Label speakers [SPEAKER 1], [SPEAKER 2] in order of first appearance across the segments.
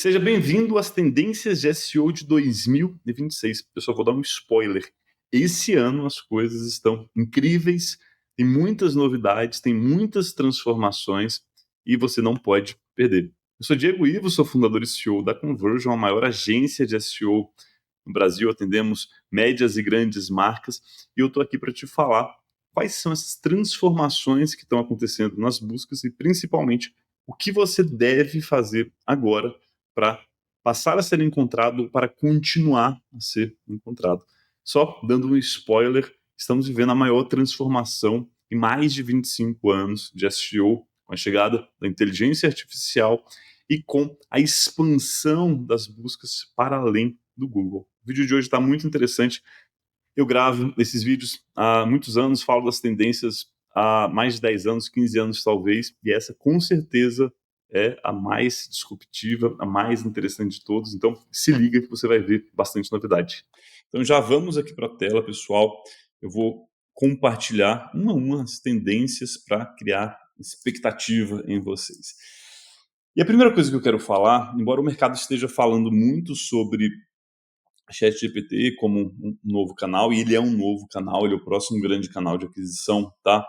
[SPEAKER 1] Seja bem-vindo às tendências de SEO de 2026. Eu só vou dar um spoiler. Esse ano as coisas estão incríveis, tem muitas novidades, tem muitas transformações e você não pode perder. Eu sou Diego Ivo, sou fundador e CEO da Conversion, a maior agência de SEO no Brasil. Atendemos médias e grandes marcas e eu estou aqui para te falar quais são essas transformações que estão acontecendo nas buscas e principalmente o que você deve fazer agora para passar a ser encontrado, para continuar a ser encontrado. Só dando um spoiler, estamos vivendo a maior transformação em mais de 25 anos de SEO, com a chegada da inteligência artificial e com a expansão das buscas para além do Google. O vídeo de hoje está muito interessante. Eu gravo esses vídeos há muitos anos, falo das tendências há mais de 10 anos, 15 anos talvez, e essa com certeza é a mais disruptiva, a mais interessante de todos. Então se liga que você vai ver bastante novidade. Então já vamos aqui para a tela, pessoal. Eu vou compartilhar uma a uma as tendências para criar expectativa em vocês. E a primeira coisa que eu quero falar, embora o mercado esteja falando muito sobre ChatGPT como um novo canal, e ele é um novo canal, ele é o próximo grande canal de aquisição, tá?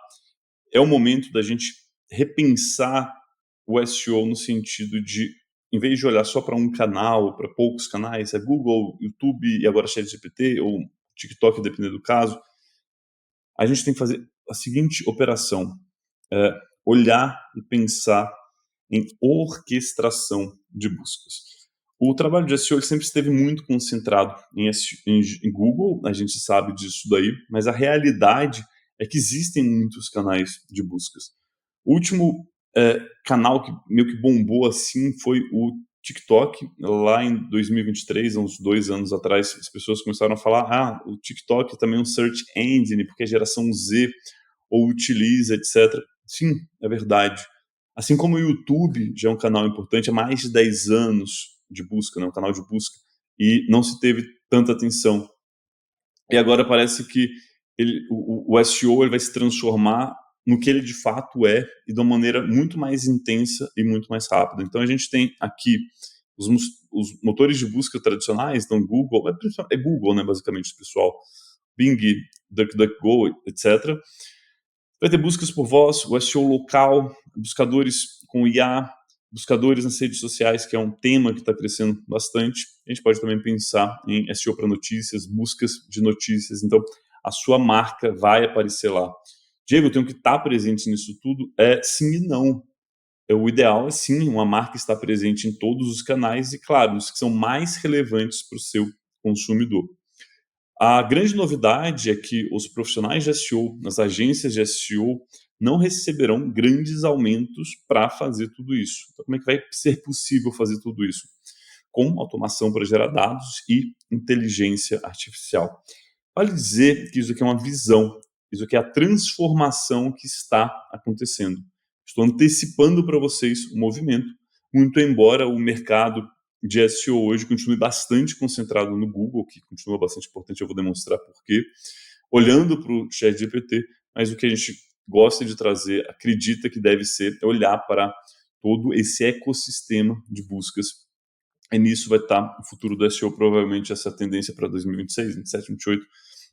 [SPEAKER 1] É o momento da gente repensar o SEO no sentido de, em vez de olhar só para um canal, para poucos canais, é Google, YouTube e agora ChatGPT ou TikTok, dependendo do caso, a gente tem que fazer a seguinte operação: olhar e pensar em orquestração de buscas. O trabalho de SEO ele sempre esteve muito concentrado em Google, a gente sabe disso daí, mas a realidade é que existem muitos canais de buscas. O último canal que meio que bombou assim foi o TikTok, lá em 2023, há uns 2 anos atrás, as pessoas começaram a falar: o TikTok também é um search engine, porque a geração Z ou utiliza, etc. Sim, é verdade. Assim como o YouTube já é um canal importante há mais de 10 anos de busca, né, um canal de busca, e não se teve tanta atenção. E agora parece que o SEO ele vai se transformar no que ele de fato é e de uma maneira muito mais intensa e muito mais rápida. Então a gente tem aqui os motores de busca tradicionais, então Google, é Google, né, basicamente, pessoal, Bing, DuckDuckGo, etc. Vai ter buscas por voz, o SEO local, buscadores com IA, buscadores nas redes sociais, que é um tema que está crescendo bastante. A gente pode também pensar em SEO para notícias, buscas de notícias. Então, a sua marca vai aparecer lá. Diego, eu tenho que estar presente nisso tudo? Sim e não. O ideal é sim uma marca estar presente em todos os canais e, claro, os que são mais relevantes para o seu consumidor. A grande novidade é que os profissionais de SEO, nas agências de SEO, não receberão grandes aumentos para fazer tudo isso. Então, como é que vai ser possível fazer tudo isso? Com automação para gerar dados e inteligência artificial. Vale dizer que isso aqui é uma visão, isso aqui é a transformação que está acontecendo. Estou antecipando para vocês o movimento, muito embora o mercado de SEO hoje continue bastante concentrado no Google, que continua bastante importante, eu vou demonstrar por quê, olhando para o ChatGPT, mas o que a gente gosta de trazer, acredita que deve ser, é olhar para todo esse ecossistema de buscas. E nisso vai estar o futuro do SEO, provavelmente essa tendência para 2026, 27, 28,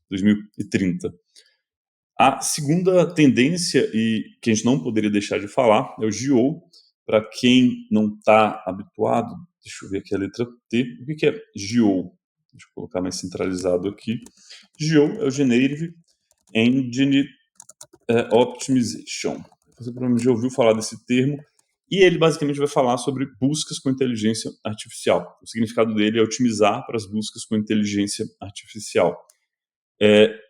[SPEAKER 1] 2030. A segunda tendência, e que a gente não poderia deixar de falar, é o GEO. Para quem não está habituado, deixa eu ver aqui a letra T. O que é GEO? Deixa eu colocar mais centralizado aqui. GEO é o Generative Engine Optimization. Você provavelmente já ouviu falar desse termo. E ele basicamente vai falar sobre buscas com inteligência artificial. O significado dele é otimizar para as buscas com inteligência artificial.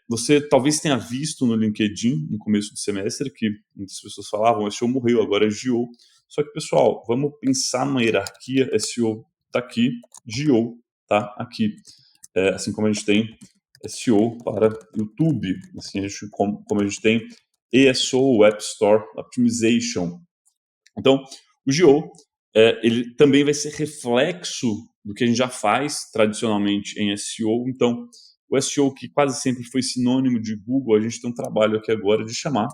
[SPEAKER 1] Você talvez tenha visto no LinkedIn, no começo do semestre, que muitas pessoas falavam: o SEO morreu, agora é GEO. Só que, pessoal, vamos pensar numa hierarquia: SEO está aqui, GEO está aqui. Assim como a gente tem SEO para YouTube, assim como a gente tem ESO, App Store Optimization. Então, o GEO ele também vai ser reflexo do que a gente já faz tradicionalmente em SEO. Então, o SEO, que quase sempre foi sinônimo de Google, a gente tem um trabalho aqui agora de chamar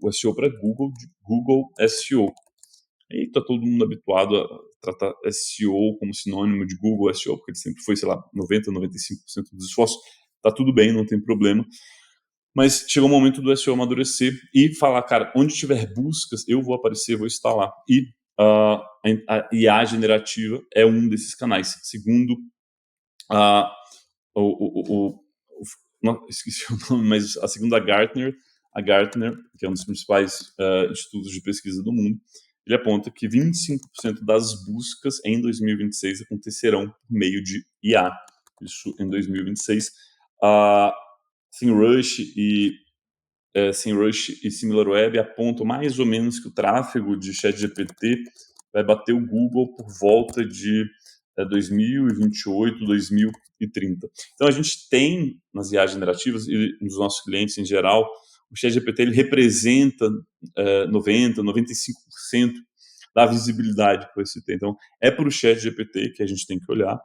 [SPEAKER 1] o SEO para Google de Google SEO. E está todo mundo habituado a tratar SEO como sinônimo de Google SEO, porque ele sempre foi, sei lá, 90, 95% dos esforços, tá tudo bem, não tem problema. Mas chegou o momento do SEO amadurecer e falar, cara, onde tiver buscas, eu vou aparecer, vou estar lá. E a IA generativa é um desses canais. Segundo a esqueci o nome, mas a segunda Gartner, que é um dos principais institutos de pesquisa do mundo, ele aponta que 25% das buscas em 2026 acontecerão por meio de IA. Isso em 2026. SEMrush e SimilarWeb apontam mais ou menos que o tráfego de ChatGPT vai bater o Google por volta de 2028, 2030. Então a gente tem nas IAs generativas e nos nossos clientes em geral, o ChatGPT ele representa 90, 95% da visibilidade que vai se ter. Então é para o ChatGPT que a gente tem que olhar.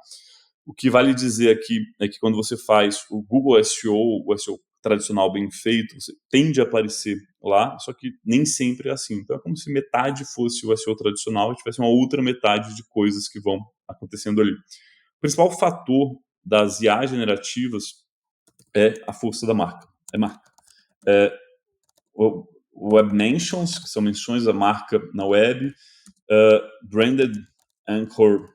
[SPEAKER 1] O que vale dizer aqui é que quando você faz o Google SEO, o SEO tradicional bem feito, você tende a aparecer lá, só que nem sempre é assim. Então é como se metade fosse o SEO tradicional e tivesse uma outra metade de coisas que vão acontecendo ali. O principal fator das IA generativas é a força da marca. É marca. O Web Mentions, que são menções da marca na web, Branded Anchor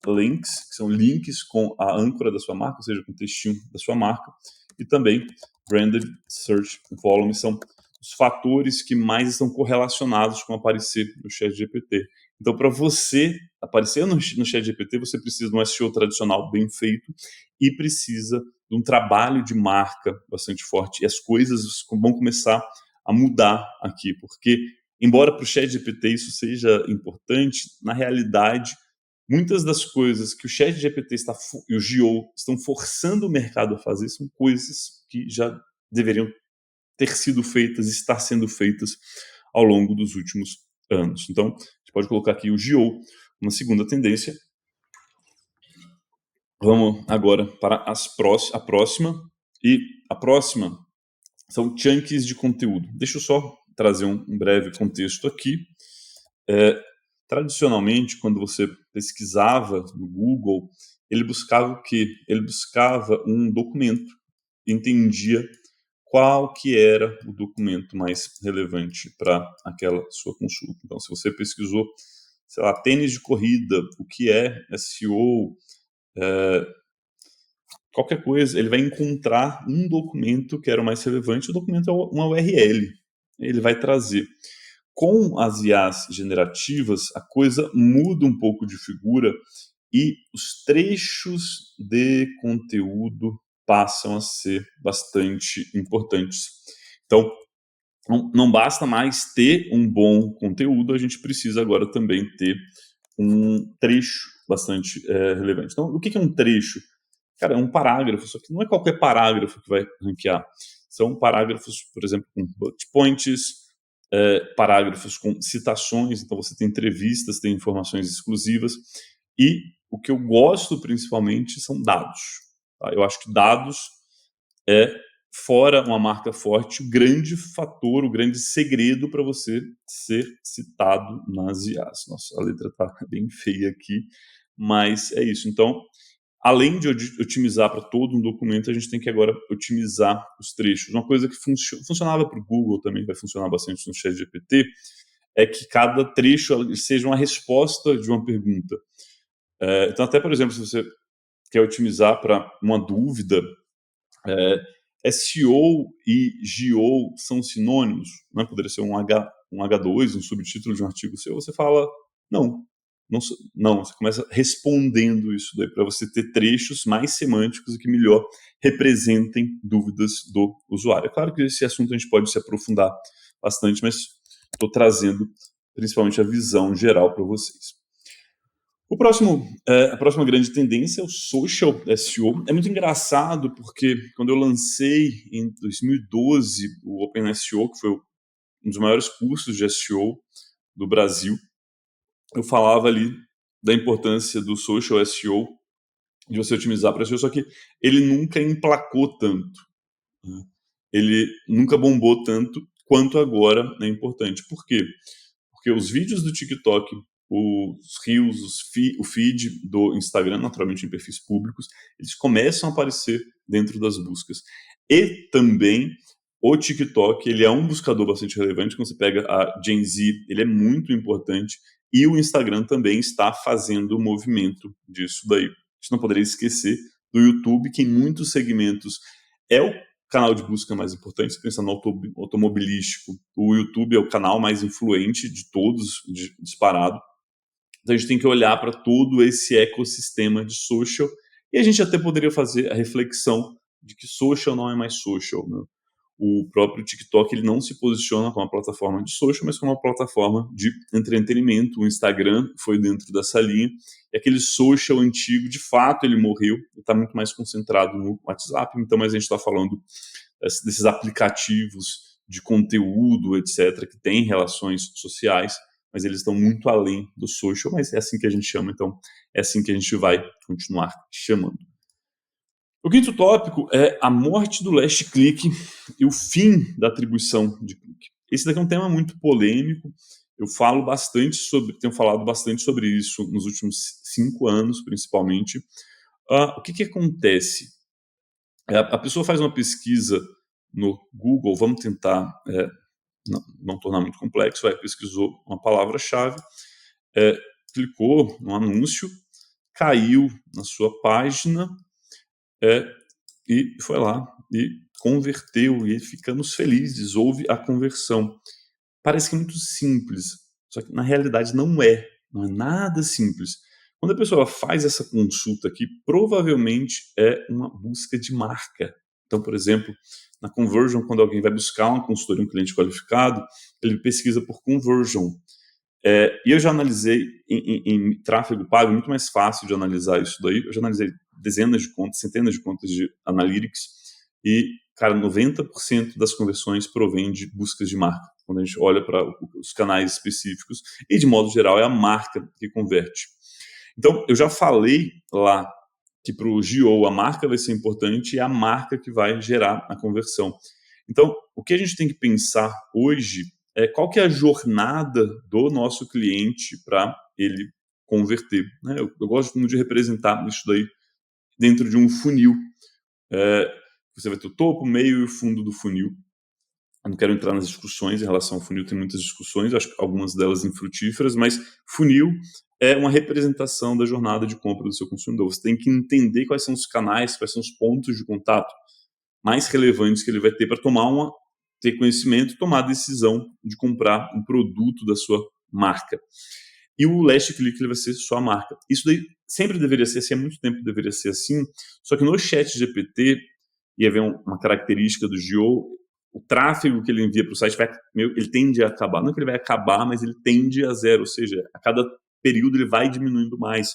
[SPEAKER 1] Links, que são links com a âncora da sua marca, ou seja, com o textinho da sua marca, e também Branded Search Volume, são os fatores que mais estão correlacionados com aparecer no ChatGPT. Então, para você aparecer no ChatGPT, você precisa de um SEO tradicional bem feito e precisa de um trabalho de marca bastante forte. E as coisas vão começar a mudar aqui, porque, embora para o ChatGPT isso seja importante, na realidade, muitas das coisas que o ChatGPT e o Geo estão forçando o mercado a fazer são coisas que já deveriam ter sido feitas, estar sendo feitas ao longo dos últimos anos. Então, a gente pode colocar aqui o Geo, uma segunda tendência. Vamos agora para a próxima. E a próxima são chunks de conteúdo. Deixa eu só trazer um breve contexto aqui. Tradicionalmente, quando você pesquisava no Google, ele buscava o quê? Ele buscava um documento, entendia qual que era o documento mais relevante para aquela sua consulta. Então, se você pesquisou, sei lá, tênis de corrida, o que é SEO, qualquer coisa, ele vai encontrar um documento que era o mais relevante, o documento é uma URL. Ele vai trazer. Com as IAs generativas, a coisa muda um pouco de figura e os trechos de conteúdo passam a ser bastante importantes. Então, não basta mais ter um bom conteúdo, a gente precisa agora também ter um trecho bastante relevante. Então, o que é um trecho? Cara, é um parágrafo, só que não é qualquer parágrafo que vai ranquear. São parágrafos, por exemplo, com bullet points, parágrafos com citações, então você tem entrevistas, tem informações exclusivas, e o que eu gosto principalmente são dados. Tá? Eu acho que dados é, fora uma marca forte, o grande fator, o grande segredo para você ser citado nas IAs. Nossa, a letra está bem feia aqui, mas é isso. Então, além de otimizar para todo um documento, a gente tem que agora otimizar os trechos. Uma coisa que funcionava para o Google também, vai funcionar bastante no ChatGPT, é que cada trecho seja uma resposta de uma pergunta. Então, até, por exemplo, se você quer otimizar para uma dúvida, SEO e GEO são sinônimos, né? Poderia ser um H2, um subtítulo de um artigo seu, você fala, não, não, você começa respondendo isso daí para você ter trechos mais semânticos e que melhor representem dúvidas do usuário. É claro que esse assunto a gente pode se aprofundar bastante, mas estou trazendo principalmente a visão geral para vocês. A próxima grande tendência é o social SEO. É muito engraçado porque quando eu lancei em 2012 o Open SEO, que foi um dos maiores cursos de SEO do Brasil, eu falava ali da importância do social SEO, de você otimizar para SEO, só que ele nunca emplacou tanto, né? Ele nunca bombou tanto quanto agora é importante. Por quê? Porque os vídeos do TikTok os Reels, o feed do Instagram, naturalmente em perfis públicos, eles começam a aparecer dentro das buscas. E também o TikTok, ele é um buscador bastante relevante. Quando você pega a Gen Z, ele é muito importante. E o Instagram também está fazendo o movimento disso daí. A gente não poderia esquecer do YouTube, que em muitos segmentos é o canal de busca mais importante. Se pensa no automobilístico, o YouTube é o canal mais influente de todos, disparado. Então a gente tem que olhar para todo esse ecossistema de social, e a gente até poderia fazer a reflexão de que social não é mais social, né? O próprio TikTok, ele não se posiciona como uma plataforma de social, mas como uma plataforma de entretenimento. O Instagram foi dentro dessa linha, e aquele social antigo, de fato, ele morreu, está muito mais concentrado no WhatsApp. Então, mas a gente está falando desses aplicativos de conteúdo, etc., que têm relações sociais, mas eles estão muito além do social, mas é assim que a gente chama, então é assim que a gente vai continuar chamando. O quinto tópico é a morte do last click e o fim da atribuição de clique. Esse daqui é um tema muito polêmico. Eu tenho falado bastante sobre isso nos últimos 5 anos, principalmente. O que acontece? A pessoa faz uma pesquisa no Google, vamos tentar não tornar muito complexo, pesquisou uma palavra-chave, clicou no anúncio, caiu na sua página, e foi lá e converteu, e ficamos felizes, houve a conversão. Parece que é muito simples, só que na realidade não é nada simples. Quando a pessoa faz essa consulta aqui, provavelmente é uma busca de marca. Então, por exemplo, na conversion, quando alguém vai buscar uma consultoria, um cliente qualificado, ele pesquisa por conversion. E eu já analisei em tráfego pago, muito mais fácil de analisar isso daí. Eu já analisei dezenas de contas, centenas de contas de Analytics, e, cara, 90% das conversões provém de buscas de marca. Quando a gente olha para os canais específicos, e de modo geral é a marca que converte. Então, eu já falei lá que para o GO a marca vai ser importante, e é a marca que vai gerar a conversão. Então, o que a gente tem que pensar hoje é qual que é a jornada do nosso cliente para ele converter, né? Eu gosto muito de representar isso daí dentro de um funil. Você vai ter o topo, meio e o fundo do funil. Eu não quero entrar nas discussões em relação ao funil, tem muitas discussões, acho que algumas delas infrutíferas, mas funil é uma representação da jornada de compra do seu consumidor. Você tem que entender quais são os canais, quais são os pontos de contato mais relevantes que ele vai ter para ter conhecimento e tomar a decisão de comprar um produto da sua marca. E o last click ele vai ser sua marca. Isso daí sempre deveria ser assim, há muito tempo deveria ser assim, só que no chat GPT ia haver uma característica do GO, o tráfego que ele envia para o site ele tende a acabar. Não é que ele vai acabar, mas ele tende a zero, ou seja, a cada período ele vai diminuindo mais.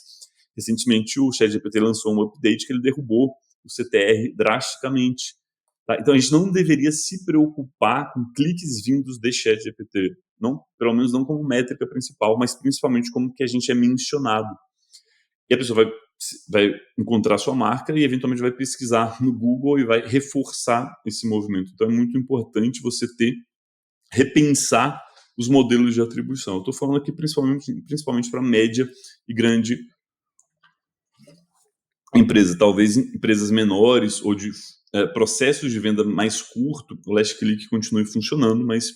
[SPEAKER 1] Recentemente o ChatGPT lançou um update que ele derrubou o CTR drasticamente. Tá? Então a gente não deveria se preocupar com cliques vindos de ChatGPT, não, pelo menos não como métrica principal, mas principalmente como que a gente é mencionado. E a pessoa vai encontrar sua marca e eventualmente vai pesquisar no Google e vai reforçar esse movimento. Então é muito importante você repensar os modelos de atribuição. Eu estou falando aqui principalmente para média e grande empresa, talvez empresas menores ou de processos de venda mais curto, o last click continue funcionando, mas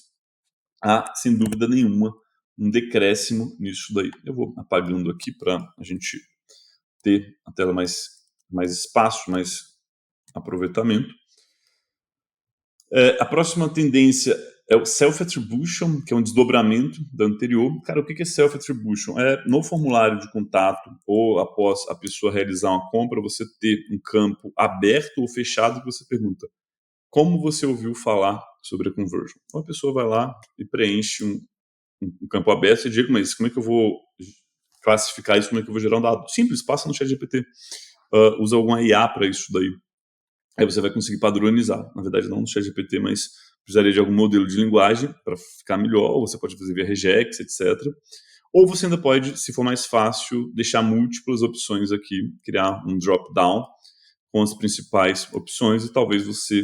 [SPEAKER 1] há, sem dúvida nenhuma, um decréscimo nisso daí. Eu vou apagando aqui para a gente ter a tela mais espaço, mais aproveitamento. A próxima tendência é o self-attribution, que é um desdobramento da anterior. Cara, o que é self-attribution? No formulário de contato ou após a pessoa realizar uma compra, você ter um campo aberto ou fechado que você pergunta: como você ouviu falar sobre a conversion? Então, a pessoa vai lá e preenche um campo aberto e diz: mas como é que eu vou classificar isso? Como é que eu vou gerar um dado? Simples, passa no ChatGPT. Usa alguma IA para isso daí. Aí você vai conseguir padronizar. Na verdade, não no ChatGPT, mas precisaria de algum modelo de linguagem para ficar melhor, ou você pode fazer via regex, etc. Ou você ainda pode, se for mais fácil, deixar múltiplas opções aqui, criar um drop-down com as principais opções e talvez você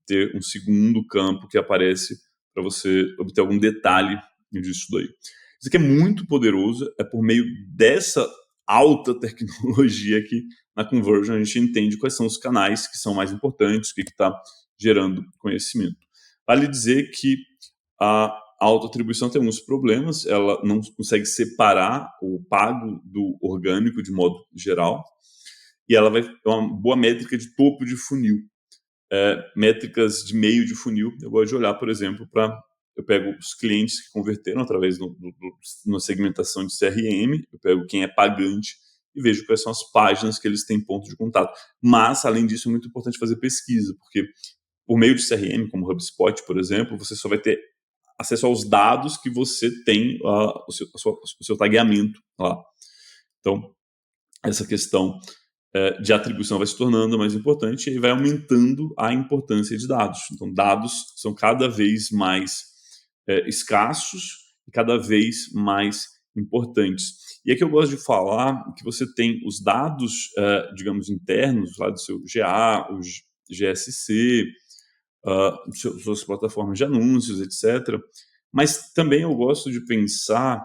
[SPEAKER 1] ter um segundo campo que aparece para você obter algum detalhe disso daí. Isso aqui é muito poderoso, é por meio dessa alta tecnologia que na Conversion a gente entende quais são os canais que são mais importantes, o que está gerando conhecimento. Vale dizer que a autoatribuição tem alguns problemas, ela não consegue separar o pago do orgânico de modo geral, e ela vai ter uma boa métrica de topo de funil. Métricas de meio de funil, eu gosto de olhar, por exemplo, eu pego os clientes que converteram através na segmentação de CRM, eu pego quem é pagante e vejo quais são as páginas que eles têm ponto de contato. Mas, além disso, é muito importante fazer pesquisa, porque por meio de CRM, como o HubSpot, por exemplo, você só vai ter acesso aos dados que você tem, o seu tagueamento lá. Então, essa questão de atribuição vai se tornando mais importante e vai aumentando a importância de dados. Então, dados são cada vez mais escassos e cada vez mais importantes. E aqui eu gosto de falar que você tem os dados, digamos, internos, lá do seu GA, o GSC, suas plataformas de anúncios, etc. Mas também eu gosto de pensar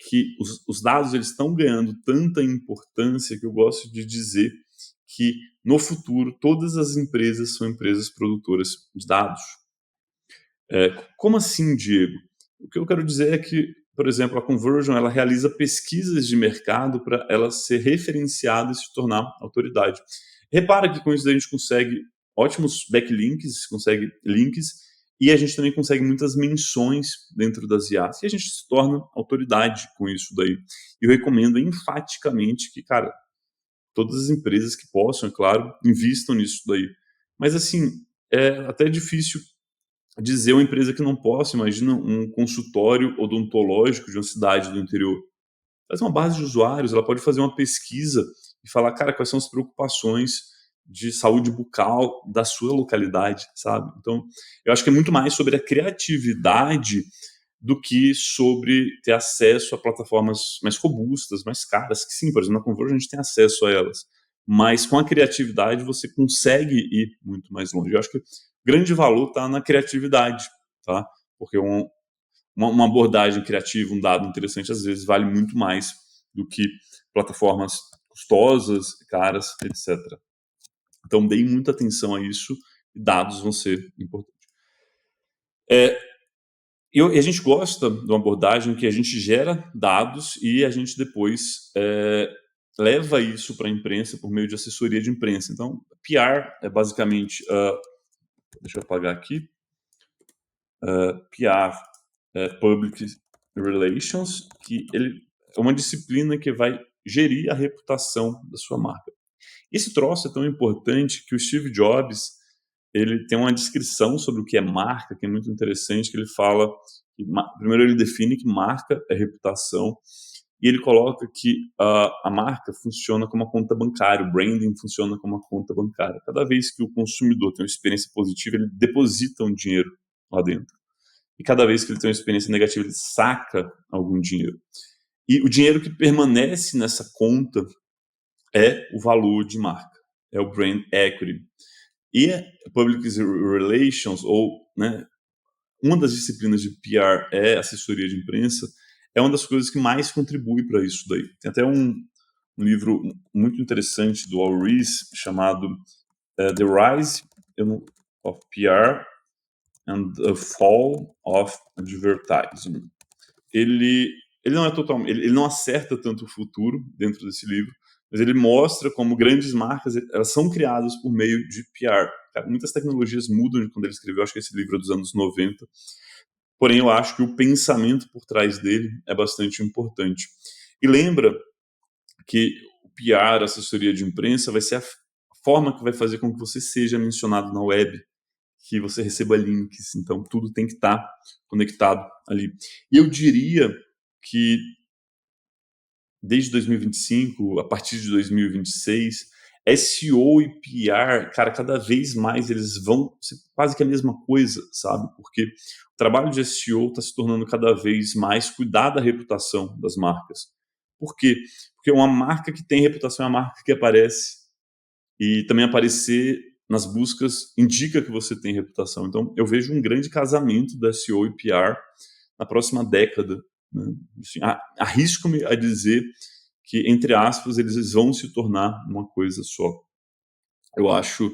[SPEAKER 1] que os dados eles estão ganhando tanta importância que eu gosto de dizer que no futuro todas as empresas são empresas produtoras de dados. Como assim, Diego? O que eu quero dizer é que, por exemplo, a Conversion ela realiza pesquisas de mercado para ela ser referenciada e se tornar autoridade. Repara que com isso a gente consegue ótimos backlinks, consegue links, e a gente também consegue muitas menções dentro das IAs, e a gente se torna autoridade com isso daí. E eu recomendo enfaticamente que, cara, todas as empresas que possam, é claro, invistam nisso daí. Mas, assim, é até difícil dizer uma empresa que não possa. Imagina um consultório odontológico de uma cidade do interior. Faz uma base de usuários, ela pode fazer uma pesquisa e falar, cara, quais são as preocupações de saúde bucal da sua localidade, sabe? Então, eu acho que é muito mais sobre a criatividade do que sobre ter acesso a plataformas mais robustas, mais caras, que sim, por exemplo, na Converge a gente tem acesso a elas, mas com a criatividade você consegue ir muito mais longe. Eu acho que o grande valor está na criatividade, tá? Porque uma abordagem criativa, um dado interessante, às vezes vale muito mais do que plataformas custosas, caras, etc. Então, deem muita atenção a isso e dados vão ser importantes. E a gente gosta de uma abordagem que a gente gera dados e a gente depois leva isso para a imprensa por meio de assessoria de imprensa. Então, PR é basicamente, deixa eu apagar aqui, PR, Public Relations, que ele é uma disciplina que vai gerir a reputação da sua marca. Esse troço é tão importante que o Steve Jobs ele tem uma descrição sobre o que é marca, que é muito interessante, que ele fala, primeiro ele define que marca é reputação, e ele coloca que a marca funciona como uma conta bancária, o branding funciona como uma conta bancária. Cada vez que o consumidor tem uma experiência positiva, ele deposita um dinheiro lá dentro. E cada vez que ele tem uma experiência negativa, ele saca algum dinheiro. E o dinheiro que permanece nessa conta é o valor de marca, é o brand equity. E Public Relations, ou uma das disciplinas de PR é assessoria de imprensa, é uma das coisas que mais contribui para isso daí. Tem até um livro muito interessante do Al Ries chamado The Rise of PR and the Fall of Advertising. Ele não é totalmente, ele não acerta tanto o futuro dentro desse livro, mas ele mostra como grandes marcas elas são criadas por meio de PR. Cara, muitas tecnologias mudam de quando ele escreveu, acho que esse livro é dos anos 90, porém eu acho que o pensamento por trás dele é bastante importante. E lembra que o PR, a assessoria de imprensa, vai ser a forma que vai fazer com que você seja mencionado na web, que você receba links, então tudo tem que estar conectado ali. E eu diria que desde 2025, a partir de 2026, SEO e PR, cara, cada vez mais eles vão ser quase que a mesma coisa, sabe? Porque o trabalho de SEO está se tornando cada vez mais cuidar da reputação das marcas. Por quê? Porque uma marca que tem reputação é uma marca que aparece, e também aparecer nas buscas indica que você tem reputação. Então, eu vejo um grande casamento da SEO e PR na próxima década, né? Assim, arrisco-me a dizer que, entre aspas, eles vão se tornar uma coisa só. Eu acho,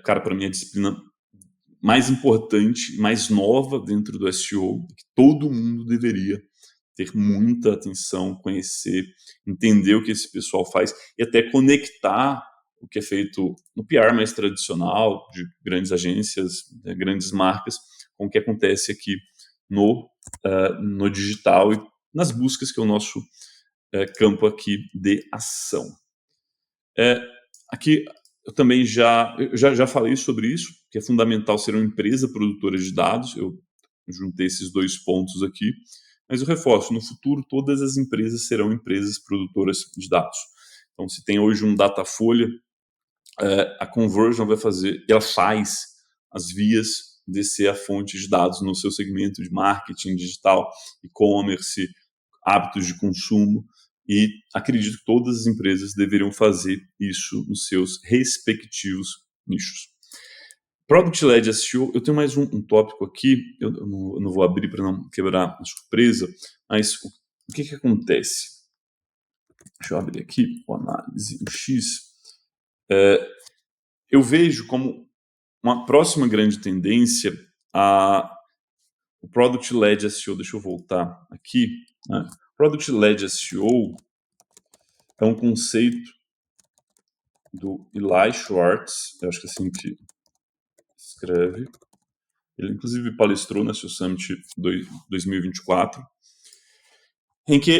[SPEAKER 1] cara, para mim a disciplina mais importante, mais nova dentro do SEO, que todo mundo deveria ter muita atenção, conhecer, entender o que esse pessoal faz e até conectar o que é feito no PR mais tradicional, de grandes agências, né, grandes marcas, com o que acontece aqui no digital e nas buscas, que é o nosso campo aqui de ação. Aqui eu também já falei sobre isso, que é fundamental ser uma empresa produtora de dados. Eu juntei esses dois pontos aqui, mas eu reforço, no futuro todas as empresas serão empresas produtoras de dados. Então, se tem hoje um Datafolha, a Conversion ela faz as vias descer a fonte de dados no seu segmento de marketing digital, e-commerce, hábitos de consumo, e acredito que todas as empresas deveriam fazer isso nos seus respectivos nichos. Product-led SEO, eu tenho mais um tópico aqui, eu não vou abrir para não quebrar a surpresa, mas o que acontece? Deixa eu abrir aqui o análise em X. Eu vejo como uma próxima grande tendência o Product-led SEO. Deixa eu voltar aqui. Né? Product-led SEO é um conceito do Eli Schwartz, eu acho que é assim que escreve. Ele, inclusive, palestrou na SEO Summit 2024, em que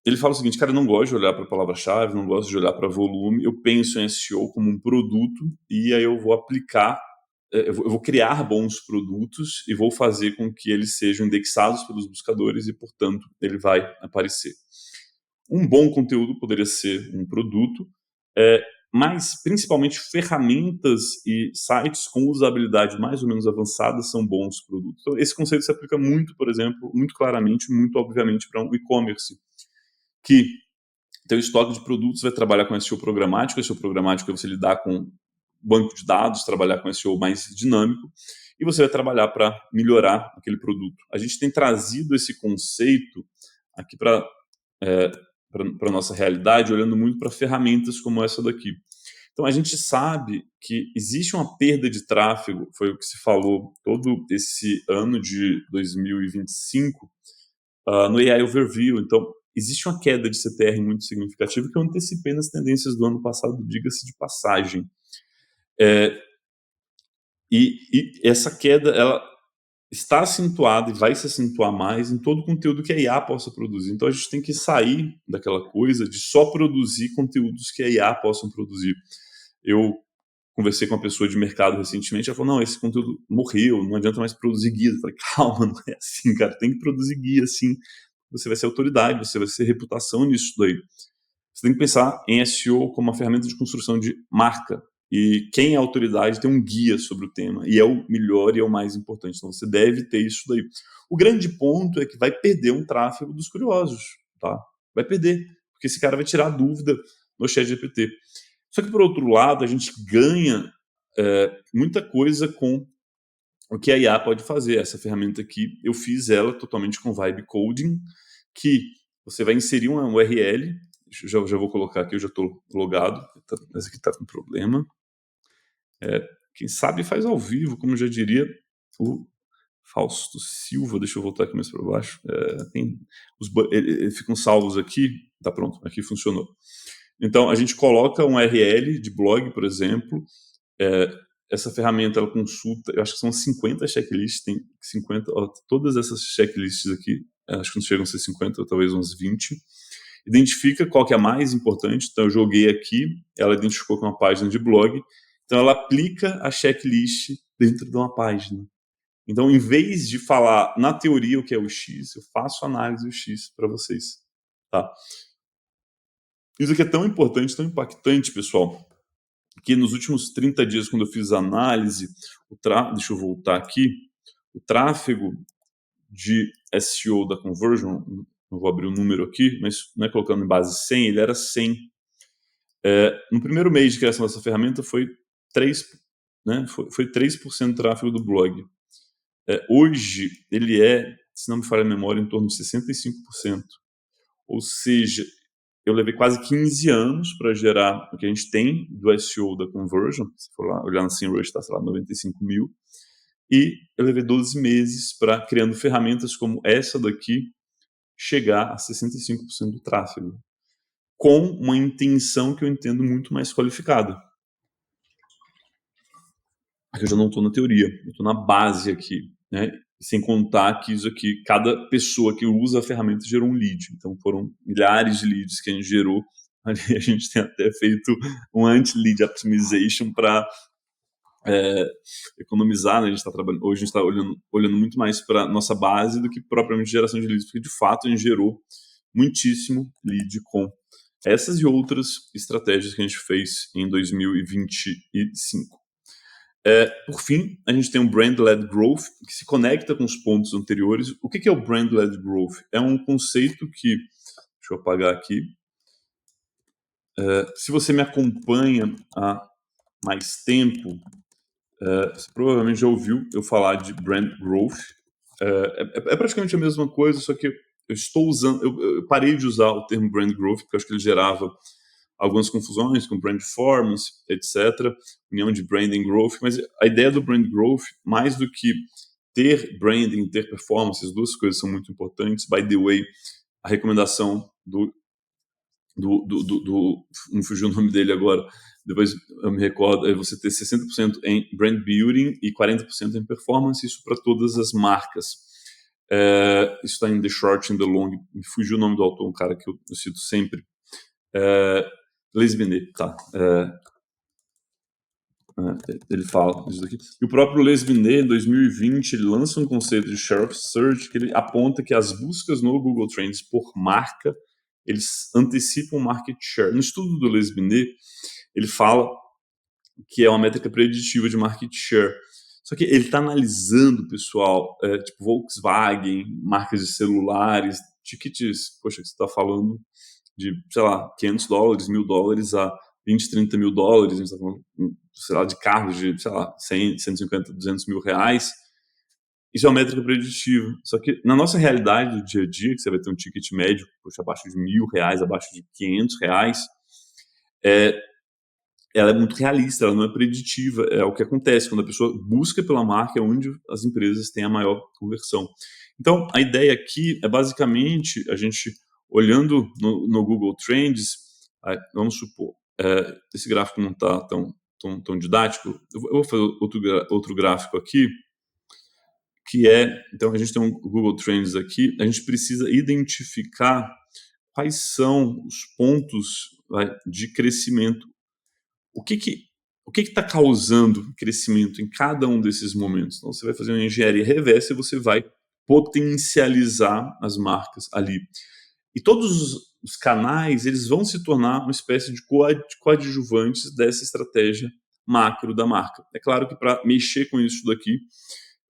[SPEAKER 1] ele fala o seguinte: cara, eu não gosto de olhar para a palavra-chave, não gosto de olhar para volume, eu penso em SEO como um produto, e aí eu vou aplicar, eu vou criar bons produtos e vou fazer com que eles sejam indexados pelos buscadores e, portanto, ele vai aparecer. Um bom conteúdo poderia ser um produto, mas principalmente ferramentas e sites com usabilidade mais ou menos avançada são bons produtos. Então, esse conceito se aplica muito, por exemplo, muito claramente, muito obviamente para um e-commerce, que tem o estoque de produtos, vai trabalhar com SEO programático. SEO programático é você lidar com banco de dados, trabalhar com SEO mais dinâmico, e você vai trabalhar para melhorar aquele produto. A gente tem trazido esse conceito aqui para a nossa realidade, olhando muito para ferramentas como essa daqui. Então, a gente sabe que existe uma perda de tráfego, foi o que se falou todo esse ano de 2025, no AI Overview. Então, existe uma queda de CTR muito significativa, que eu antecipei nas tendências do ano passado, diga-se de passagem. E essa queda, ela está acentuada e vai se acentuar mais em todo o conteúdo que a IA possa produzir. Então, a gente tem que sair daquela coisa de só produzir conteúdos que a IA possa produzir. Eu conversei com uma pessoa de mercado recentemente, ela falou: não, esse conteúdo morreu, não adianta mais produzir guia. Eu falei: calma, não é assim, cara, tem que produzir guia, sim. Você vai ser autoridade, você vai ser reputação nisso daí. Você tem que pensar em SEO como uma ferramenta de construção de marca. E quem é autoridade tem um guia sobre o tema, e é o melhor e é o mais importante. Então você deve ter isso daí. O grande ponto é que vai perder um tráfego dos curiosos, tá? Vai perder, porque esse cara vai tirar a dúvida no ChatGPT. Só que, por outro lado, a gente ganha muita coisa com o que a IA pode fazer. Essa ferramenta aqui, eu fiz ela totalmente com Vibe Coding, que você vai inserir uma URL, já vou colocar aqui, eu já estou logado, essa aqui está com problema. Quem sabe faz ao vivo, como já diria o Fausto Silva. Deixa eu voltar aqui mais para baixo. Ficam salvos aqui. Tá pronto, aqui funcionou. Então, a gente coloca um URL de blog, por exemplo. Essa ferramenta, ela consulta, eu acho que são 50 checklists, tem 50, todas essas checklists aqui, acho que não chegam a ser 50, ou talvez uns 20. Identifica qual que é a mais importante. Então, eu joguei aqui, ela identificou que é uma página de blog, então ela aplica a checklist dentro de uma página. Então, em vez de falar na teoria o que é o X, eu faço análise do X para vocês, tá? Isso aqui é tão importante, tão impactante, pessoal, que nos últimos 30 dias, quando eu fiz a análise, deixa eu voltar aqui, o tráfego de SEO da Conversion, não vou abrir o número aqui, mas não é colocando em base 100, ele era 100. No primeiro mês de criação dessa ferramenta foi 3%, né, foi 3% do tráfego do blog. Hoje ele é se não me falha a memória, em torno de 65%. Ou seja, eu levei quase 15 anos para gerar o que a gente tem do SEO da conversion. Se for lá olhar na SEMrush, está, sei lá, 95 mil. E eu levei 12 meses para, criando ferramentas como essa daqui, chegar a 65% do tráfego, com uma intenção que eu entendo muito mais qualificada. Aqui eu já não estou na teoria, eu estou na base aqui, né? Sem contar que isso aqui, cada pessoa que usa a ferramenta gerou um lead. Então foram milhares de leads que a gente gerou. A gente tem até feito um anti-lead optimization para economizar, né? A gente tá trabalhando, hoje a gente está olhando muito mais para nossa base do que propriamente geração de leads, porque de fato a gente gerou muitíssimo lead com essas e outras estratégias que a gente fez em 2025. Por fim, a gente tem o Brand-Led Growth, que se conecta com os pontos anteriores. O que é o Brand-Led Growth? É um conceito que, deixa eu apagar aqui, se você me acompanha há mais tempo, você provavelmente já ouviu eu falar de Brand Growth. É praticamente a mesma coisa, só que eu estou usando, eu parei de usar o termo Brand Growth, porque eu acho que ele gerava algumas confusões com brand performance, etc., união de branding e growth, mas a ideia do brand growth, mais do que ter branding, ter performance, as duas coisas são muito importantes. By the way, a recomendação não fugiu o nome dele agora, depois eu me recordo, é você ter 60% em brand building e 40% em performance, isso para todas as marcas. Isso está em The Short and the Long, me fugiu o nome do autor, um cara que eu cito sempre. Les Binet, tá. Ele fala isso daqui. E o próprio Les Binet, em 2020, ele lança um conceito de Share of Search, que ele aponta que as buscas no Google Trends por marca, eles antecipam o market share. No estudo do Les Binet, ele fala que é uma métrica preditiva de market share. Só que ele está analisando, pessoal, tipo Volkswagen, marcas de celulares, tickets, poxa, que você está falando de, sei lá, $500, $1.000 a 20, 30 mil dólares, a gente está falando, sei lá, de carros de, sei lá, 100, 150, 200 mil reais. Isso é uma métrica preditiva. Só que na nossa realidade do dia a dia, que você vai ter um ticket médio, poxa, abaixo de R$1.000, abaixo de R$500, ela é muito realista, ela não é preditiva. É o que acontece quando a pessoa busca pela marca, é onde as empresas têm a maior conversão. Então, a ideia aqui é basicamente a gente olhando no Google Trends, vamos supor, esse gráfico não está tão didático, eu vou fazer outro gráfico aqui, que então a gente tem um Google Trends aqui, a gente precisa identificar quais são os pontos de crescimento. O que está causando crescimento em cada um desses momentos? Então, você vai fazer uma engenharia reversa e você vai potencializar as marcas ali. E todos os canais, eles vão se tornar uma espécie de coadjuvantes dessa estratégia macro da marca. É claro que para mexer com isso daqui,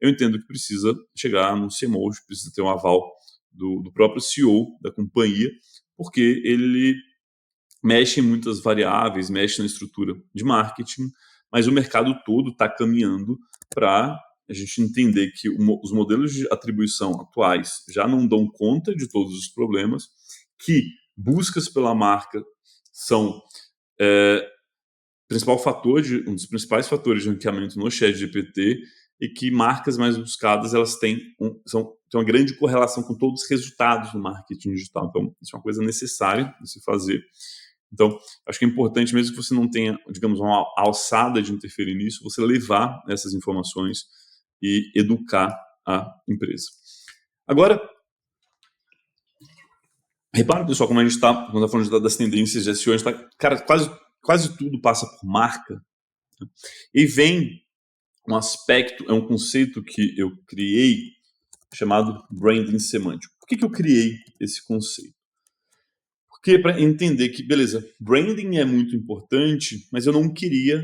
[SPEAKER 1] eu entendo que precisa chegar no CMO, precisa ter um aval do próprio CEO da companhia, porque ele mexe em muitas variáveis, mexe na estrutura de marketing, mas o mercado todo está caminhando para a gente entender que os modelos de atribuição atuais já não dão conta de todos os problemas, que buscas pela marca são um dos principais fatores de ranqueamento no ChatGPT, e que marcas mais buscadas elas têm uma grande correlação com todos os resultados do marketing digital. Então, isso é uma coisa necessária de se fazer. Então, acho que é importante, mesmo que você não tenha, digamos, uma alçada de interferir nisso, você levar essas informações e educar a empresa. Agora, repara, pessoal, como a gente está, quando está falando das tendências de SEO, a gente está, cara, quase tudo passa por marca. Né? E vem um aspecto, é um conceito que eu criei, chamado branding semântico. Por que eu criei esse conceito? Porque para entender que, beleza, branding é muito importante, mas eu não queria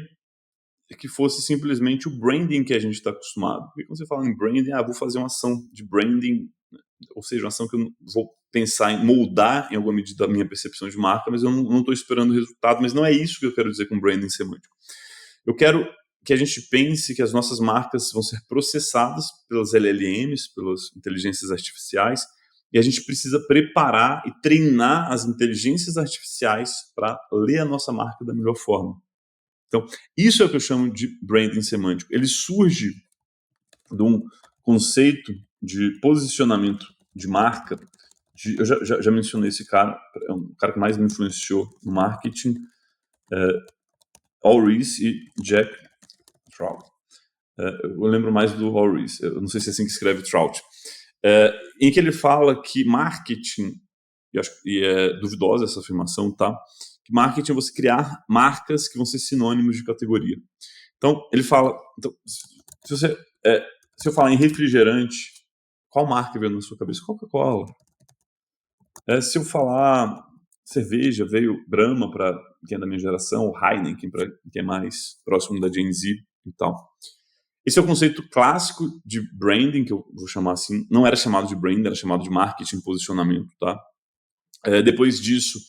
[SPEAKER 1] que fosse simplesmente o branding que a gente está acostumado. Porque quando você fala em branding, vou fazer uma ação de branding, ou seja, uma ação que eu vou pensar em moldar em alguma medida a minha percepção de marca, mas eu não estou esperando o resultado, mas não é isso que eu quero dizer com branding semântico. Eu quero que a gente pense que as nossas marcas vão ser processadas pelas LLMs, pelas inteligências artificiais, e a gente precisa preparar e treinar as inteligências artificiais para ler a nossa marca da melhor forma. Então, isso é o que eu chamo de branding semântico. Ele surge de um conceito de posicionamento de marca. Eu já mencionei esse cara, é um cara que mais me influenciou no marketing, Al Ries e Jack Trout. Eu lembro mais do Al Ries, eu não sei se é assim que escreve Trout, em que ele fala que marketing, e é duvidosa essa afirmação, tá? Que marketing é você criar marcas que vão ser sinônimos de categoria. Então, ele fala, se eu falar em refrigerante, qual marca veio na sua cabeça? Coca-Cola. Se eu falar cerveja, veio Brahma para quem é da minha geração, Heineken para quem é mais próximo da Gen Z e tal. Esse é o conceito clássico de branding, que eu vou chamar assim. Não era chamado de branding, era chamado de marketing, posicionamento, tá? Depois disso,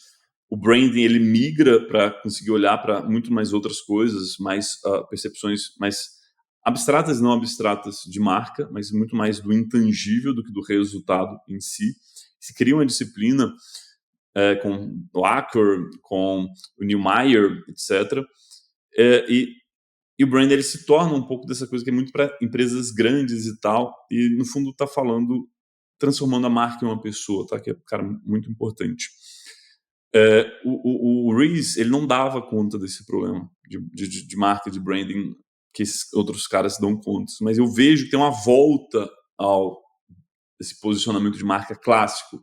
[SPEAKER 1] o branding ele migra para conseguir olhar para muito mais outras coisas, mais percepções mais abstratas e não abstratas de marca, mas muito mais do intangível do que do resultado em si. Se cria uma disciplina com o Acker, com o Neumeier, etc. E o brand ele se torna um pouco dessa coisa que é muito para empresas grandes e tal, e no fundo está falando, transformando a marca em uma pessoa, tá? Que é, cara, muito importante. O Ries, ele não dava conta desse problema de marca, de branding, que esses outros caras dão conta, mas eu vejo que tem uma volta ao esse posicionamento de marca clássico,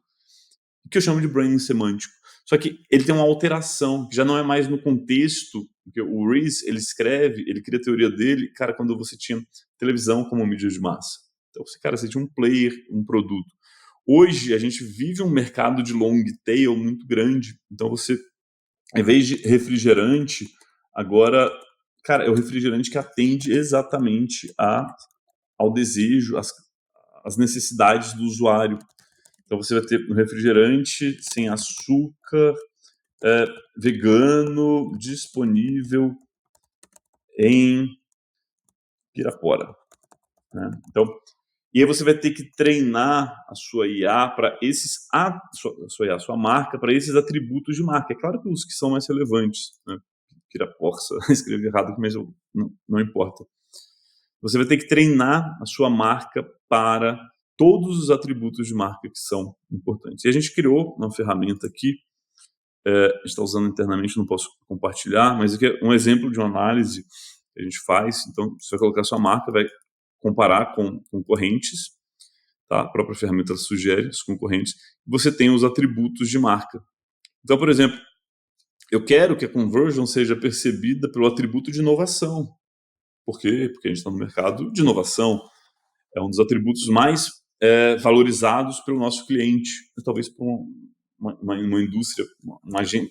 [SPEAKER 1] que eu chamo de branding semântico. Só que ele tem uma alteração, que já não é mais no contexto, porque o Ries, ele escreve, ele cria a teoria dele, cara, quando você tinha televisão como mídia de massa. Então, você tinha um player, um produto. Hoje, a gente vive um mercado de long tail muito grande, então você, em vez de refrigerante, agora, cara, é o refrigerante que atende exatamente ao desejo, às necessidades do usuário. Então você vai ter um refrigerante sem açúcar, vegano, disponível em Pirapora. Né? Então, e aí você vai ter que treinar a sua IA para a sua marca para esses atributos de marca. É claro que os que são mais relevantes. Né? Piraporça, escrevi errado aqui, mas não importa. Você vai ter que treinar a sua marca para todos os atributos de marca que são importantes. E a gente criou uma ferramenta aqui, a gente está usando internamente, não posso compartilhar, mas aqui é um exemplo de uma análise que a gente faz. Então, você vai colocar a sua marca, vai comparar com concorrentes, tá? A própria ferramenta sugere os concorrentes, e você tem os atributos de marca. Então, por exemplo, eu quero que a conversion seja percebida pelo atributo de inovação. Por quê? Porque a gente está no mercado de inovação. É um dos atributos mais valorizados pelo nosso cliente. Talvez por uma indústria,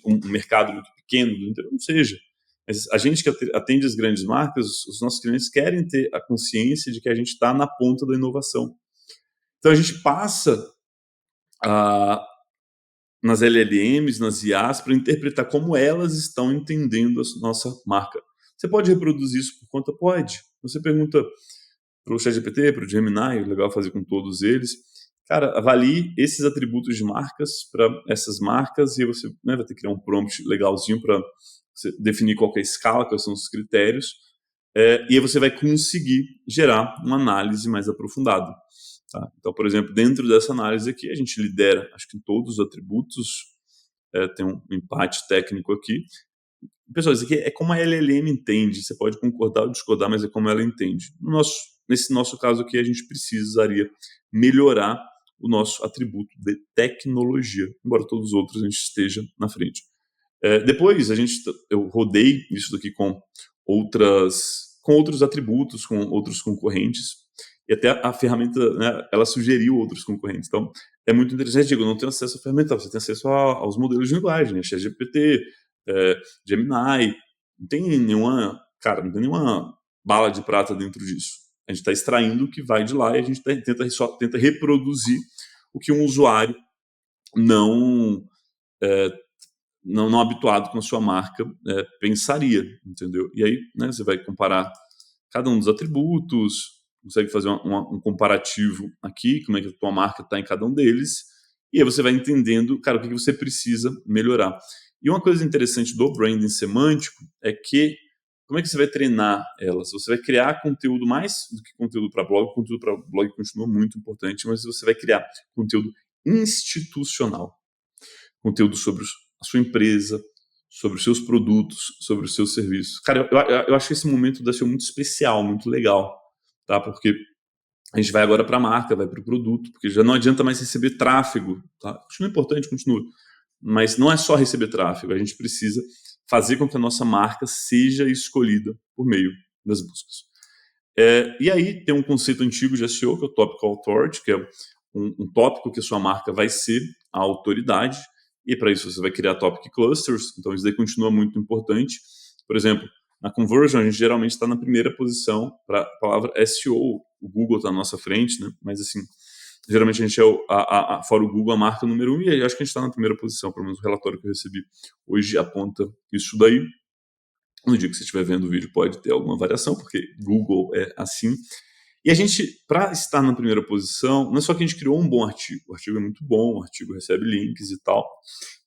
[SPEAKER 1] um mercado muito pequeno, não seja. Mas a gente que atende as grandes marcas, os nossos clientes querem ter a consciência de que a gente está na ponta da inovação. Então a gente passa nas LLMs, nas IAs, para interpretar como elas estão entendendo a nossa marca. Você pode reproduzir isso por conta? Pode. Você pergunta para o ChatGPT, para o Gemini, é legal fazer com todos eles. Cara, avalie esses atributos de marcas para essas marcas e você vai ter que criar um prompt legalzinho para você definir qual é a escala, quais são os critérios, e aí você vai conseguir gerar uma análise mais aprofundada. Tá? Então, por exemplo, dentro dessa análise aqui, a gente lidera, acho que em todos os atributos, tem um empate técnico aqui. Pessoal, isso aqui é como a LLM entende, você pode concordar ou discordar, mas é como ela entende. Nesse nosso caso aqui, a gente precisaria melhorar o nosso atributo de tecnologia, embora todos os outros a gente esteja na frente. Depois, eu rodei isso daqui com outros atributos, com outros concorrentes, e até a ferramenta, né, ela sugeriu outros concorrentes. Então, é muito interessante. Digo, eu não tenho acesso à ferramenta, você tem acesso aos modelos de linguagem, né? ChatGPT, Gemini, não tem nenhuma bala de prata dentro disso. A gente está extraindo o que vai de lá e a gente tenta reproduzir o que um usuário não habituado com a sua marca pensaria, entendeu? E aí, né, você vai comparar cada um dos atributos, consegue fazer um comparativo aqui, como é que a tua marca está em cada um deles, e aí você vai entendendo, cara, o que você precisa melhorar. E uma coisa interessante do branding semântico é que como é que você vai treinar elas? Você vai criar conteúdo mais do que conteúdo para blog. Conteúdo para blog continua muito importante, mas você vai criar conteúdo institucional. Conteúdo sobre a sua empresa, sobre os seus produtos, sobre os seus serviços. Cara, eu acho que esse momento deve ser muito especial, muito legal, tá? Porque a gente vai agora para a marca, vai para o produto, porque já não adianta mais receber tráfego, tá? Continua importante, continua. Mas não é só receber tráfego, a gente precisa fazer com que a nossa marca seja escolhida por meio das buscas. E aí tem um conceito antigo de SEO, que é o Topical Authority, que é um tópico que a sua marca vai ser a autoridade, e para isso você vai criar topic clusters, então isso daí continua muito importante. Por exemplo, na Conversion, a gente geralmente está na primeira posição para a palavra SEO, o Google está na nossa frente, né? Mas assim, geralmente a gente é, fora o Google, a marca número 1, e aí acho que a gente está na primeira posição, pelo menos o relatório que eu recebi hoje aponta isso daí. No dia que você estiver vendo o vídeo pode ter alguma variação, porque Google é assim. E a gente, para estar na primeira posição, não é só que a gente criou um bom artigo, o artigo é muito bom, o artigo recebe links e tal,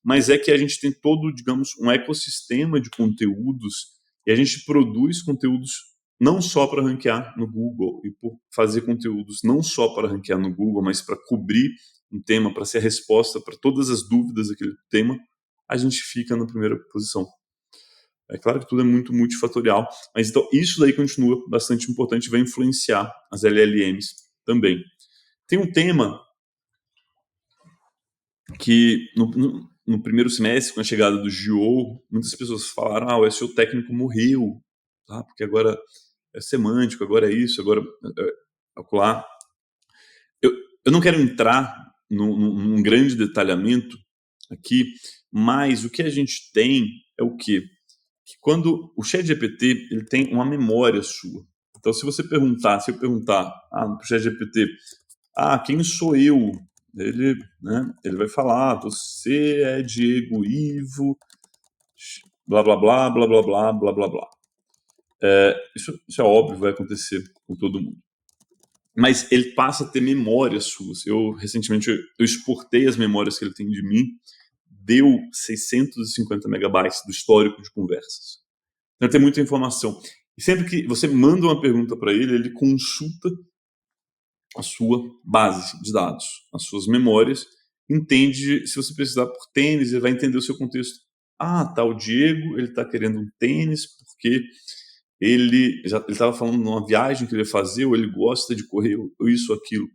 [SPEAKER 1] mas é que a gente tem todo, digamos, um ecossistema de conteúdos e a gente produz conteúdos não só para ranquear no Google e por fazer conteúdos não só para ranquear no Google, mas para cobrir um tema, para ser a resposta para todas as dúvidas daquele tema, a gente fica na primeira posição. É claro que tudo é muito multifatorial, mas então isso daí continua bastante importante e vai influenciar as LLMs também. Tem um tema que no primeiro semestre, com a chegada do GO, muitas pessoas falaram, o SEO técnico morreu, tá? Porque agora é semântico, agora é isso, agora é calcular. Eu não quero entrar num grande detalhamento aqui, mas o que a gente tem é o quê? Que quando o ChatGPT ele tem uma memória sua. Então, se eu perguntar para o ChatGPT, quem sou eu? Ele vai falar, você é Diego Ivo, blá blá blá, blá blá blá, blá blá blá. Isso é óbvio, vai acontecer com todo mundo. Mas ele passa a ter memórias suas. Recentemente, eu exportei as memórias que ele tem de mim, deu 650 megabytes do histórico de conversas. Então tem muita informação. E sempre que você manda uma pergunta para ele, ele consulta a sua base de dados, as suas memórias, entende, se você precisar por tênis, ele vai entender o seu contexto. O Diego, ele está querendo um tênis porque ele estava falando de uma viagem que ele ia fazer, ou ele gosta de correr, ou isso, aquilo.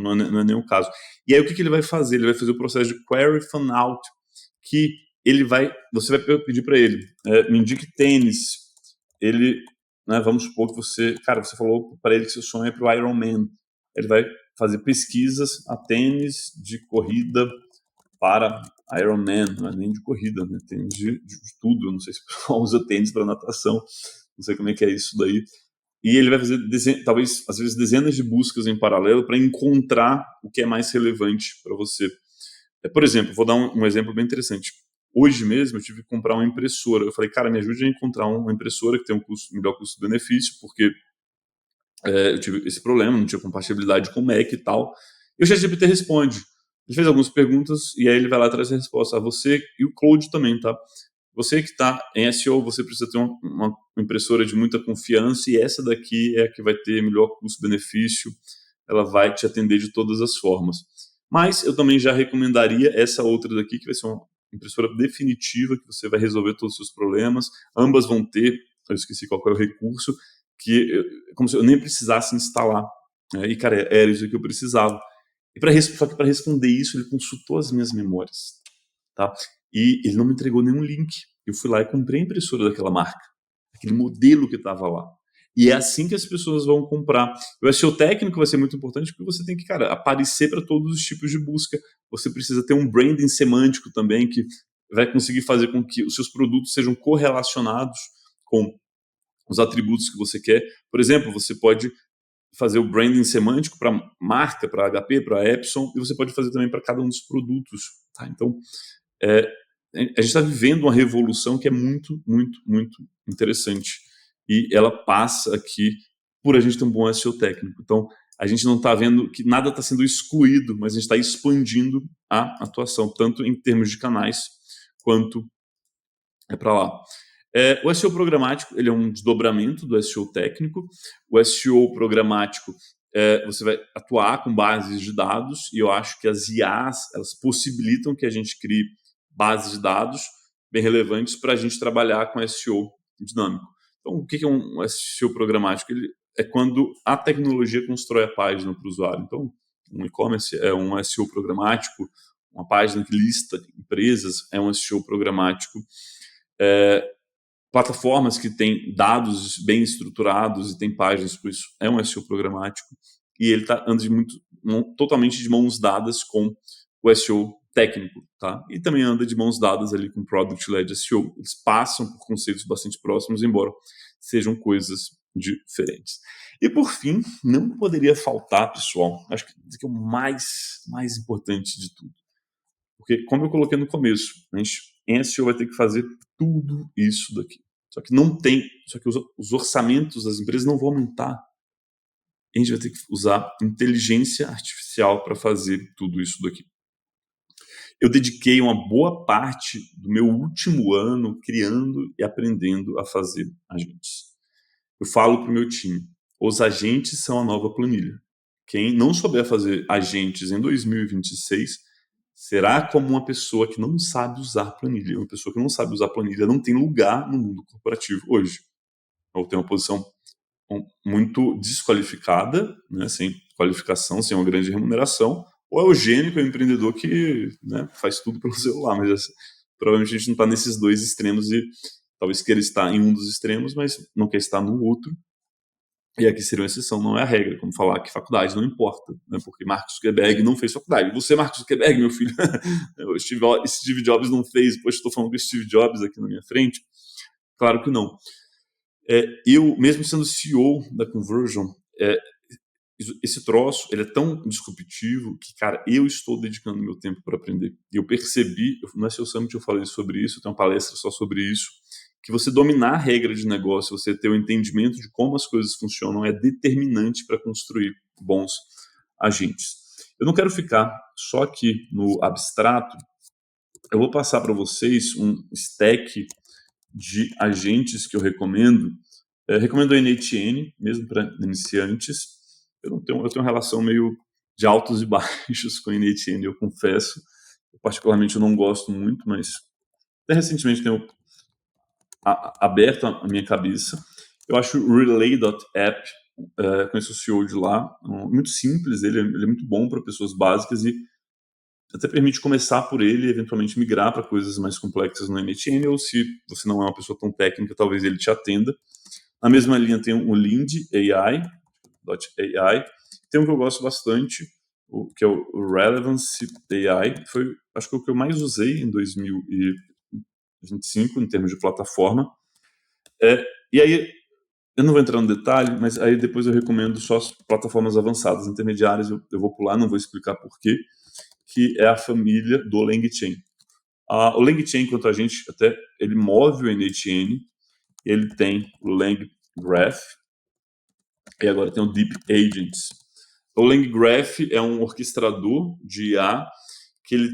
[SPEAKER 1] Não é nenhum caso. E aí o que ele vai fazer? Ele vai fazer o processo de query fan out, que você vai pedir para ele, me indique tênis. Ele, vamos supor que você falou para ele que seu sonho é para o Ironman. Ele vai fazer pesquisas a tênis de corrida para Ironman, não é nem de corrida, né? Tênis de tudo. Eu não sei se o pessoal usa tênis para natação, não sei como é que é isso daí. E ele vai fazer, talvez, às vezes, dezenas de buscas em paralelo para encontrar o que é mais relevante para você. Por exemplo, vou dar um exemplo bem interessante. Hoje mesmo eu tive que comprar uma impressora. Eu falei, cara, me ajude a encontrar uma impressora que tem melhor custo-benefício, porque eu tive esse problema, não tinha compatibilidade com o Mac e tal. E o ChatGPT responde. Ele fez algumas perguntas e aí ele vai lá e traz a resposta. Você e o Claude também, tá? Você que está em SEO, você precisa ter uma impressora de muita confiança e essa daqui é a que vai ter melhor custo-benefício. Ela vai te atender de todas as formas. Mas eu também já recomendaria essa outra daqui, que vai ser uma impressora definitiva, que você vai resolver todos os seus problemas. Ambas vão ter, eu esqueci qual é o recurso, como se eu nem precisasse instalar. E, cara, era isso que eu precisava. Só que para responder isso, ele consultou as minhas memórias. Tá? E ele não me entregou nenhum link. Eu fui lá e comprei a impressora daquela marca, aquele modelo que estava lá. E é assim que as pessoas vão comprar. O SEO técnico vai ser muito importante porque você tem que, aparecer para todos os tipos de busca. Você precisa ter um branding semântico também que vai conseguir fazer com que os seus produtos sejam correlacionados com os atributos que você quer. Por exemplo, você pode fazer o branding semântico para marca, para HP, para Epson, e você pode fazer também para cada um dos produtos. Tá? Então, a gente está vivendo uma revolução que é muito, muito, muito interessante. e ela passa aqui por a gente ter um bom SEO técnico. Então, a gente não está vendo que nada está sendo excluído, mas a gente está expandindo a atuação, tanto em termos de canais, quanto para lá. O SEO programático ele é um desdobramento do SEO técnico. O SEO programático você vai atuar com bases de dados, e eu acho que as IAs elas possibilitam que a gente crie bases de dados bem relevantes para a gente trabalhar com SEO dinâmico. Então, o que é um SEO programático? Ele é quando a tecnologia constrói a página para o usuário. Então, um e-commerce é um SEO programático, uma página que lista empresas é um SEO programático. Plataformas que têm dados bem estruturados e têm páginas por isso é um SEO programático, e ele anda totalmente de mãos dadas com o SEO técnico, tá? E também anda de mãos dadas ali com Product-Led SEO. Eles passam por conceitos bastante próximos, embora sejam coisas diferentes. E por fim, não poderia faltar, pessoal, acho que isso aqui é o mais importante de tudo. Porque, como eu coloquei no começo, a gente em SEO vai ter que fazer tudo isso daqui. Só que não tem, só que os orçamentos das empresas não vão aumentar. A gente vai ter que usar inteligência artificial para fazer tudo isso daqui. Eu dediquei uma boa parte do meu último ano criando e aprendendo a fazer agentes. Eu falo para o meu time, os agentes são a nova planilha. Quem não souber fazer agentes em 2026 será como uma pessoa que não sabe usar planilha. Uma pessoa que não sabe usar planilha não tem lugar no mundo corporativo hoje. Ou tem uma posição muito desqualificada, né, sem qualificação, sem uma grande remuneração, ou é o gênio, que é o empreendedor que, né, faz tudo pelo celular. Mas provavelmente a gente não está nesses dois extremos, e talvez queira estar em um dos extremos, mas não quer estar no outro. E aqui seria uma exceção, não é a regra, como falar que faculdade não importa, né? Porque Mark Zuckerberg não fez faculdade. Você, Mark Zuckerberg, meu filho, o Steve Jobs não fez, poxa, estou falando com o Steve Jobs aqui na minha frente. Claro que não. Eu, mesmo sendo CEO da Conversion, esse troço ele é tão disruptivo que, cara, eu estou dedicando meu tempo para aprender. E eu percebi, no SEO Summit eu falei sobre isso, eu tenho uma palestra só sobre isso, que você dominar a regra de negócio, você ter o entendimento de como as coisas funcionam é determinante para construir bons agentes. Eu não quero ficar só aqui no abstrato, eu vou passar para vocês um stack de agentes que eu recomendo. Recomendo a NHN, mesmo para iniciantes. Eu tenho uma relação meio de altos e baixos com a NHN, eu confesso. Eu, particularmente, eu não gosto muito, mas até recentemente tenho aberto a minha cabeça. Eu acho o Relay.app, conheço o CEO de lá, muito simples, ele é muito bom para pessoas básicas e até permite começar por ele e eventualmente migrar para coisas mais complexas no NHN, ou se você não é uma pessoa tão técnica, talvez ele te atenda. Na mesma linha tem o Lind AI, .ai. Tem um que eu gosto bastante, que é o Relevance AI, foi acho que o que eu mais usei em 2025 em termos de plataforma. E aí, eu não vou entrar no detalhe, mas aí depois eu recomendo só as plataformas avançadas. Intermediárias eu vou pular, não vou explicar porquê, que é a família do LangChain. O LangChain, quanto a gente, até ele move o NHN, ele tem o LangGraph, e agora tem o Deep Agents. O LangGraph é um orquestrador de IA que ele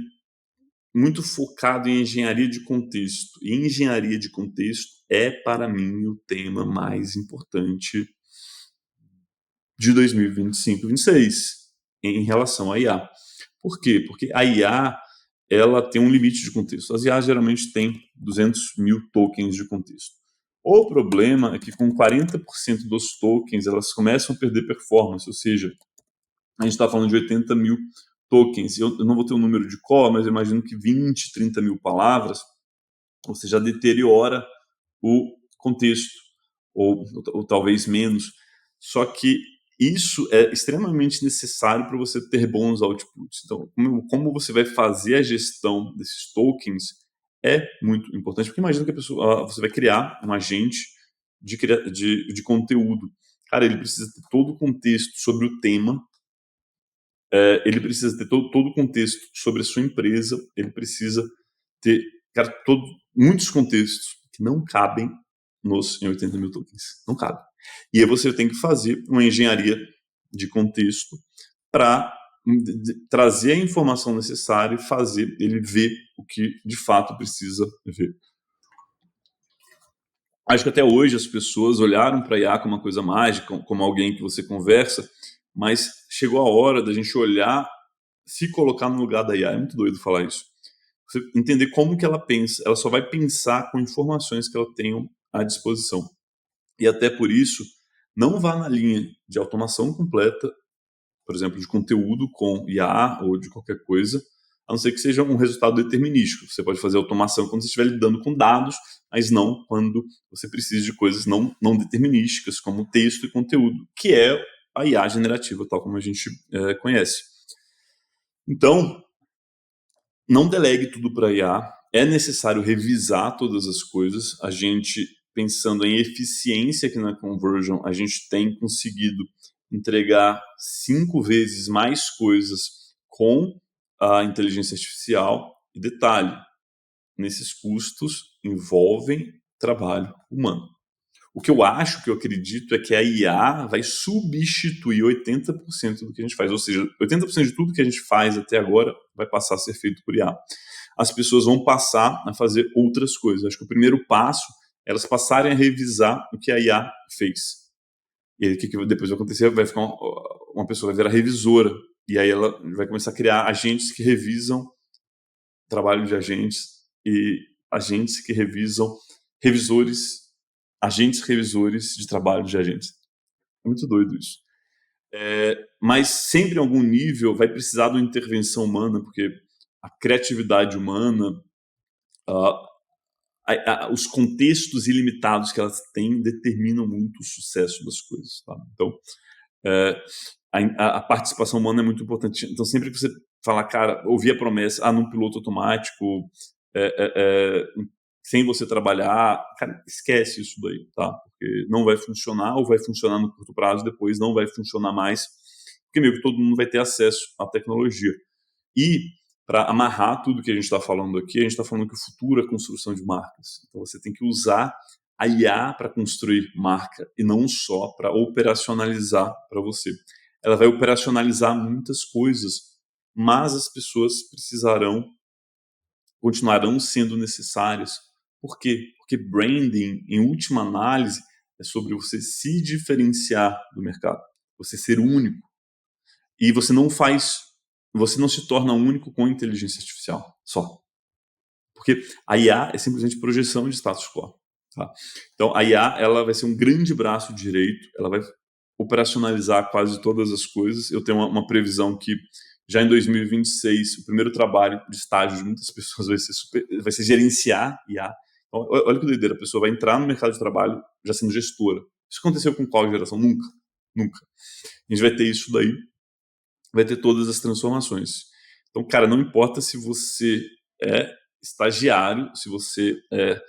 [SPEAKER 1] muito focado em engenharia de contexto. E engenharia de contexto é, para mim, o tema mais importante de 2025 e 2026 em relação à IA. Por quê? Porque a IA ela tem um limite de contexto. As IAs geralmente têm 200 mil tokens de contexto. O problema é que com 40% dos tokens elas começam a perder performance, ou seja, a gente está falando de 80 mil tokens. Eu não vou ter o um número de cor, mas eu imagino que 20, 30 mil palavras, você já deteriora o contexto, ou talvez menos. Só que isso é extremamente necessário para você ter bons outputs. Então, como você vai fazer a gestão desses tokens é muito importante, porque imagina que você vai criar um agente de conteúdo. Cara, ele precisa ter todo o contexto sobre o tema, ele precisa ter todo o contexto sobre a sua empresa, ele precisa ter, cara, muitos contextos que não cabem em 80 mil tokens. Não cabe. E aí você tem que fazer uma engenharia de contexto para trazer a informação necessária e fazer ele ver o que de fato precisa ver. Acho que até hoje as pessoas olharam para a IA como uma coisa mágica, como alguém que você conversa, mas chegou a hora da gente olhar, se colocar no lugar da IA. É muito doido falar isso. Você entender como que ela pensa. Ela só vai pensar com informações que ela tem à disposição. E até por isso, não vá na linha de automação completa, por exemplo, de conteúdo com IA ou de qualquer coisa, a não ser que seja um resultado determinístico. Você pode fazer automação quando você estiver lidando com dados, mas não quando você precisa de coisas não determinísticas, como texto e conteúdo, que é a IA generativa, tal como a gente conhece. Então, não delegue tudo para a IA. É necessário revisar todas as coisas. A gente, pensando em eficiência aqui na Conversion, a gente tem conseguido entregar 5 vezes mais coisas com a inteligência artificial. E detalhe, nesses custos envolvem trabalho humano. O que eu acho, que eu acredito, é que a IA vai substituir 80% do que a gente faz. Ou seja, 80% de tudo que a gente faz até agora vai passar a ser feito por IA. As pessoas vão passar a fazer outras coisas. Acho que o primeiro passo é elas passarem a revisar o que a IA fez. E aí, o que depois vai acontecer? Vai ficar uma pessoa vai virar revisora. E aí ela vai começar a criar agentes que revisam trabalho de agentes e agentes que revisam agentes revisores de trabalho de agentes. É muito doido isso. Mas sempre em algum nível vai precisar de uma intervenção humana, porque a criatividade humana, os contextos ilimitados que elas têm determinam muito o sucesso das coisas. Tá? Então, a participação humana é muito importante. Então, sempre que você fala, cara, ouvir a promessa, num piloto automático, sem você trabalhar, cara, esquece isso daí, tá? Porque não vai funcionar, ou vai funcionar no curto prazo, depois não vai funcionar mais, porque meio que todo mundo vai ter acesso à tecnologia. E, para amarrar tudo que a gente está falando aqui, a gente está falando que o futuro é a construção de marcas. Então, você tem que usar a IA para construir marca, e não só para operacionalizar para você. Ela vai operacionalizar muitas coisas, mas as pessoas continuarão sendo necessárias. Por quê? Porque branding, em última análise, é sobre você se diferenciar do mercado, você ser único. E você não se torna único com inteligência artificial só. Porque a IA é simplesmente projeção de status quo. Tá? Então, a IA ela vai ser um grande braço direito, ela vai operacionalizar quase todas as coisas. Eu tenho uma previsão que já em 2026, o primeiro trabalho de estágio de muitas pessoas vai ser gerenciar IA. Então, olha que doideira, a pessoa vai entrar no mercado de trabalho já sendo gestora. Isso aconteceu com qual geração? Nunca. Nunca. A gente vai ter isso daí, vai ter todas as transformações. Então, cara, não importa se você é estagiário, se você é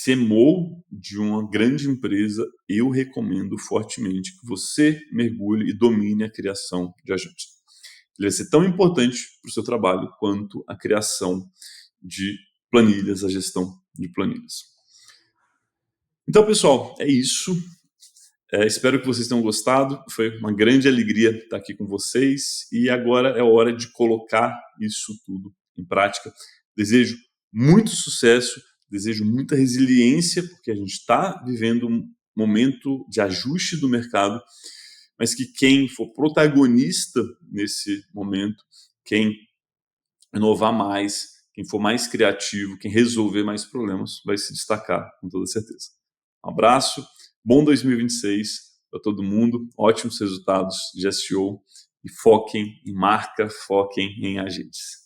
[SPEAKER 1] CMO de uma grande empresa, eu recomendo fortemente que você mergulhe e domine a criação de agentes. Ele vai ser tão importante para o seu trabalho quanto a criação de planilhas, a gestão de planilhas. Então, pessoal, é isso. Espero que vocês tenham gostado. Foi uma grande alegria estar aqui com vocês. E agora é hora de colocar isso tudo em prática. Desejo muito sucesso, desejo muita resiliência, porque a gente está vivendo um momento de ajuste do mercado, mas que quem for protagonista nesse momento, quem inovar mais, quem for mais criativo, quem resolver mais problemas, vai se destacar, com toda certeza. Um abraço, bom 2026 para todo mundo, ótimos resultados de SEO e foquem em marca, foquem em agentes.